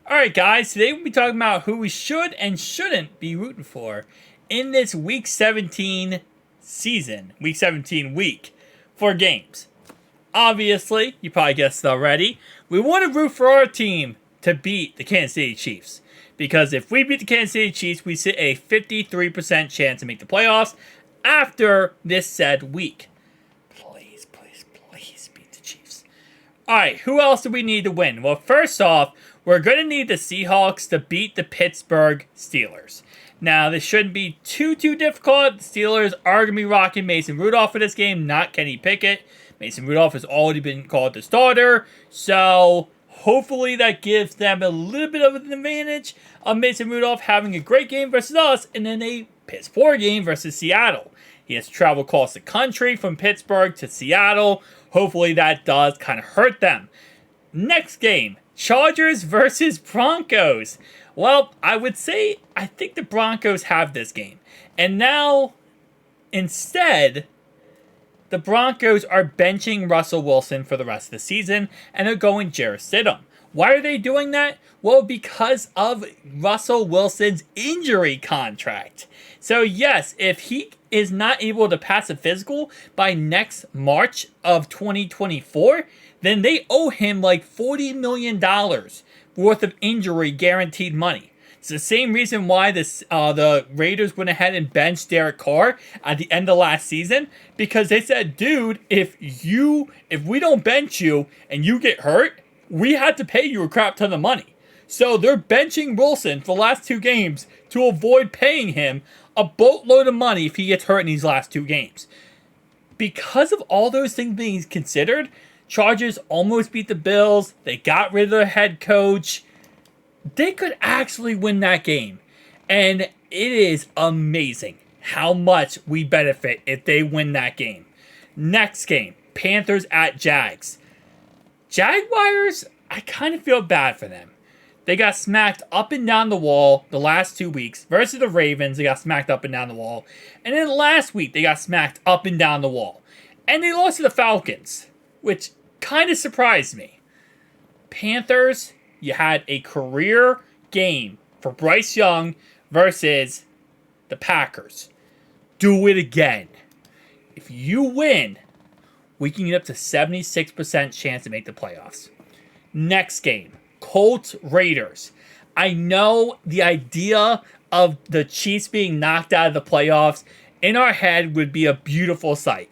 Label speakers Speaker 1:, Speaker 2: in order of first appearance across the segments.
Speaker 1: Alright, guys, today we'll be talking about who we should and shouldn't be rooting for in this Week 17 season, Week 17 week for games. Obviously, you probably guessed already, we want to root for our team to beat the Kansas City Chiefs. Because if we beat the Kansas City Chiefs, we sit a 53% chance to make the playoffs after this said week. Please beat the Chiefs. Alright, who else do we need to win? Well, first off, we're going to need the Seahawks to beat the Pittsburgh Steelers. Now, this shouldn't be too difficult. The Steelers are going to be rocking Mason Rudolph for this game, not Kenny Pickett. Mason Rudolph has already been called the starter, so hopefully that gives them a little bit of an advantage of Mason Rudolph having a great game versus us and then a piss-poor game versus Seattle. He has traveled across the country from Pittsburgh to Seattle. Hopefully that does kind of hurt them. Next game, Chargers versus Broncos. Well, I would say I think the Broncos have this game. And now, instead, the Broncos are benching Russell Wilson for the rest of the season and are going Jarrett Stidham. Why are they doing that? Well, because of Russell Wilson's injury contract. So yes, if he is not able to pass a physical by next March of 2024, then they owe him like $40 million worth of injury guaranteed money. It's the same reason why the Raiders went ahead and benched Derek Carr at the end of last season, because they said, dude, if we don't bench you and you get hurt, we had to pay you a crap ton of money. So they're benching Wilson for the last two games to avoid paying him a boatload of money if he gets hurt in these last two games. Because of all those things being considered, Chargers almost beat the Bills. They got rid of their head coach. They could actually win that game. And it is amazing how much we benefit if they win that game. Next game, Panthers at Jags. Jaguars, I kind of feel bad for them. They got smacked up and down the wall the last 2 weeks. Versus the Ravens, they got smacked up and down the wall. And then last week, they got smacked up and down the wall. And they lost to the Falcons, which kind of surprised me. Panthers, you had a career game for Bryce Young versus the Packers. Do it again. If you win, we can get up to 76% chance to make the playoffs. Next game, Colts Raiders. I know the idea of the Chiefs being knocked out of the playoffs in our head would be a beautiful sight.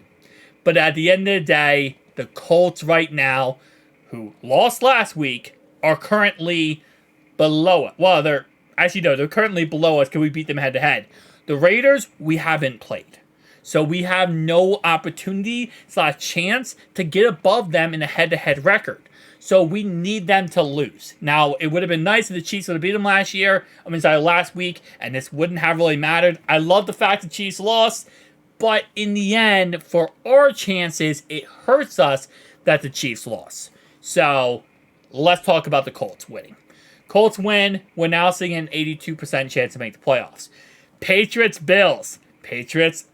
Speaker 1: But at the end of the day, the Colts right now, who lost last week, are currently below us. Well, they're currently below us because we beat them head-to-head. The Raiders, we haven't played. So we have no opportunity / chance to get above them in a head-to-head record. So we need them to lose. Now, it would have been nice if the Chiefs would have beat them last week, and this wouldn't have really mattered. I love the fact the Chiefs lost, but in the end, for our chances, it hurts us that the Chiefs lost. So let's talk about the Colts winning. Colts win. We're now seeing an 82% chance to make the playoffs. Patriots, Bills. Patriots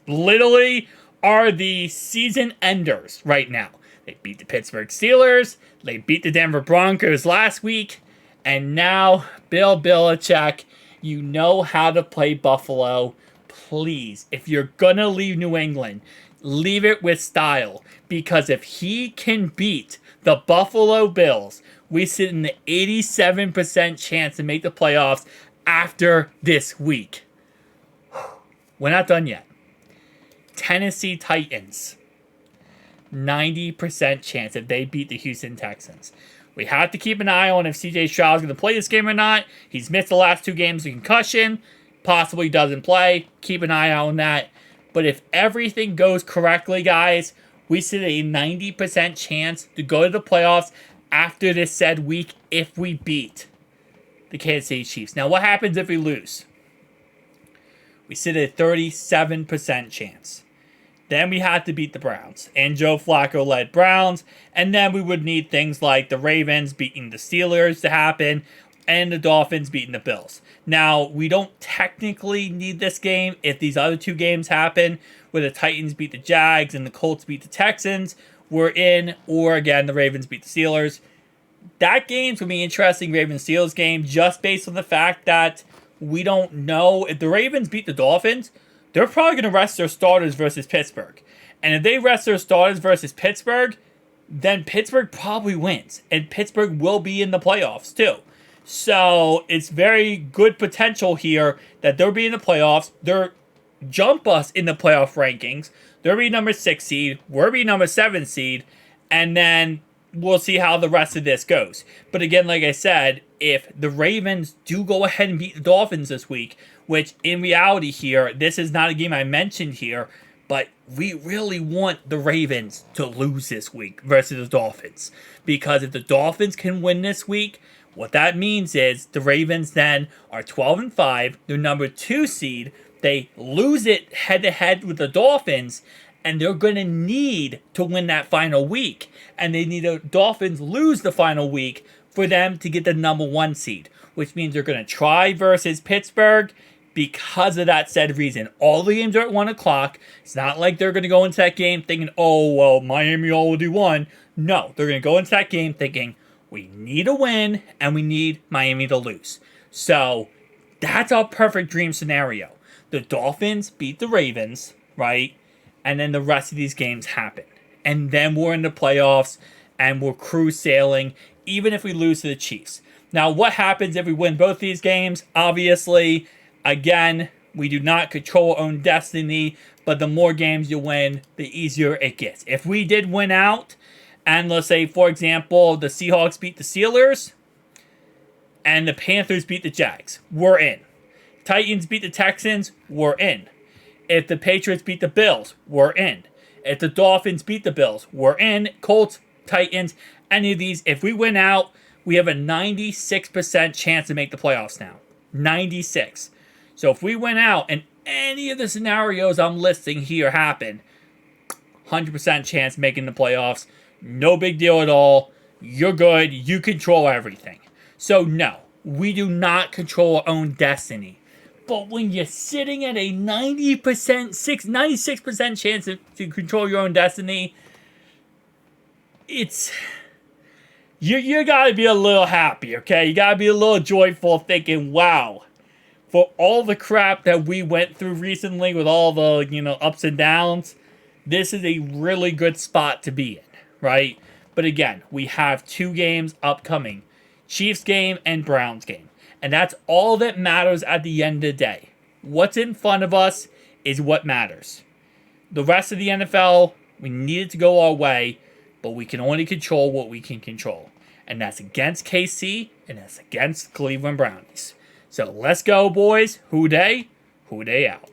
Speaker 1: literally are the season enders right now. They beat the Pittsburgh Steelers. They beat the Denver Broncos last week. And now, Bill Belichick, you know how to play Buffalo. Please, if you're going to leave New England, leave it with style. Because if he can beat the Buffalo Bills, we sit in the 87% chance to make the playoffs after this week. We're not done yet. Tennessee Titans. 90% chance if they beat the Houston Texans. We have to keep an eye on if CJ Stroud is going to play this game or not. He's missed the last 2 games with concussion. Possibly doesn't play. Keep an eye on that. But if everything goes correctly, guys, we sit a 90% chance to go to the playoffs after this said week if we beat the Kansas City Chiefs. Now, what happens if we lose? We sit at a 37% chance. Then we had to beat the Browns and Joe Flacco-led Browns. And then we would need things like the Ravens beating the Steelers to happen and the Dolphins beating the Bills. Now, we don't technically need this game if these other 2 games happen where the Titans beat the Jags and the Colts beat the Texans. We're in, or again, the Ravens beat the Steelers. that game's going to be interesting, Ravens-Steelers game, just based on the fact that we don't know. If the Ravens beat the Dolphins, they're probably going to rest their starters versus Pittsburgh. And if they rest their starters versus Pittsburgh, then Pittsburgh probably wins. And Pittsburgh will be in the playoffs, too. So it's very good potential here that they'll be in the playoffs. They'll jump us in the playoff rankings. They'll be number 6 seed. We'll be number 7 seed. And then we'll see how the rest of this goes. But again, like I said, if the Ravens do go ahead and beat the Dolphins this week, which in reality here, this is not a game I mentioned here, but we really want the Ravens to lose this week versus the Dolphins. Because if the Dolphins can win this week, what that means is the Ravens then are 12-5. They're number 2 seed. They lose it head-to-head with the Dolphins, and they're going to need to win that final week. And they need the Dolphins lose the final week for them to get the number 1 seed, which means they're going to try versus Pittsburgh because of that said reason. All the games are at 1 o'clock. It's not like they're going to go into that game thinking, oh, well, Miami already won. No, they're going to go into that game thinking, we need a win and we need Miami to lose. So that's our perfect dream scenario. The Dolphins beat the Ravens, right? And then the rest of these games happen. And then we're in the playoffs and we're cruise sailing, even if we lose to the Chiefs. Now, what happens if we win both these games? Obviously, again, we do not control our own destiny, but the more games you win, the easier it gets. If we did win out, and let's say, for example, the Seahawks beat the Steelers, and the Panthers beat the Jags, we're in. Titans beat the Texans, we're in. If the Patriots beat the Bills, we're in. If the Dolphins beat the Bills, we're in. Colts, Titans, any of these, if we win out, we have a 96% chance to make the playoffs now. 96. So if we win out and any of the scenarios I'm listing here happen, 100% chance making the playoffs. No big deal at all. You're good. You control everything. So no, we do not control our own destiny. But when you're sitting at a 96% chance to control your own destiny, it's... You gotta be a little happy, okay? You gotta be a little joyful thinking, wow, for all the crap that we went through recently with all the, ups and downs, this is a really good spot to be in, right? But again, we have 2 games upcoming. Chiefs game and Browns game. And that's all that matters at the end of the day. What's in front of us is what matters. The rest of the NFL, we need it to go our way, but we can only control what we can control. And that's against KC, and that's against Cleveland Brownies. So let's go, boys. Who dey? Who dey out.